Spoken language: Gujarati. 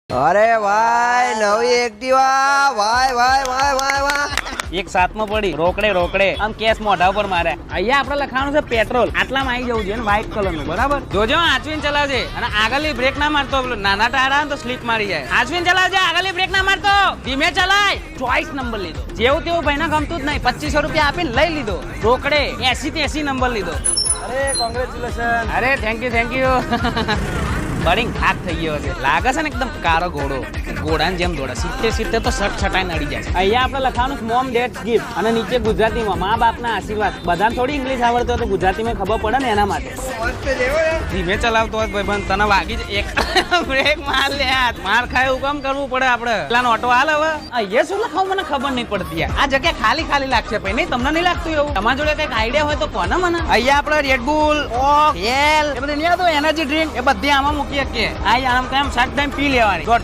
અરે ભાઈ નવી એક્ટિવા ભાઈ ભાઈ ભાઈ ભાઈ ભાઈ એક સાતમાં પડી રોકડે આમ કેસ મોઢા ઉપર મારે અહીંયા આપણે લખાણું છે પેટ્રોલ આટલામાં આવી જવું જોઈએ વ્હાઈટ કલર નું બરાબર જોજો આચવીને ચલાવજે અને આગળની બ્રેક ના મારતો પેલો નાના ટાયર આવે ને તો સ્લીપ મારી જાય આચવીને ચલાવજે આગળની બ્રેક ના મારતો ધીમે ચલાય ચોઈસ નંબર લીધો જેવું તેવું ભાઈને ગમતું જ નહીં 2500 રૂપિયા આપીને લઈ લીધો રોકડે 80 નંબર લીધો અરે કોંગ્રેચ્યુલેશન અરે થેન્ક યુ બરિંગ ખાક થઈ ગયો છે લાગે છે ને એકદમ કારો ઘોડો ઘોડાની જેમ દોડે સીધે તો શર્ટ છટાઈને અડી જાય છે અહીંયા આપણે લખવાનું મોમ ડેટ્સ ગિફ્ટ અને નીચે ગુજરાતીમાં મા બાપના આશીર્વાદ બધાને થોડી ઇંગ્લિશ આવડતો હોય તો ગુજરાતીમાં ખબર પડે ને એના માટે ધીમે ચલાવતો હોય ભાઈ તને વાગી જ એક બ્રેક માર લે માર ખાય એવું કામ કરવું પડે આપણે પેલાનો ઓટો હાલ હવે અહીંયા શું લખાવું મને ખબર નહીં પડતી આ જગ્યા ખાલી લાગશે ભાઈ નહીં તમને નહીં લાગતું એવું તમારા જોડે કઈક આઈડિયા હોય તો કોને મને અહીંયા આપણે રેડબુલ ઓક એલ એ બધી નહીં આવતો એનર્જી ડ્રિંક એ બધી આમાં મૂકી શકીએ આ આમ તેમ 7 ટાઈમ પી લેવાની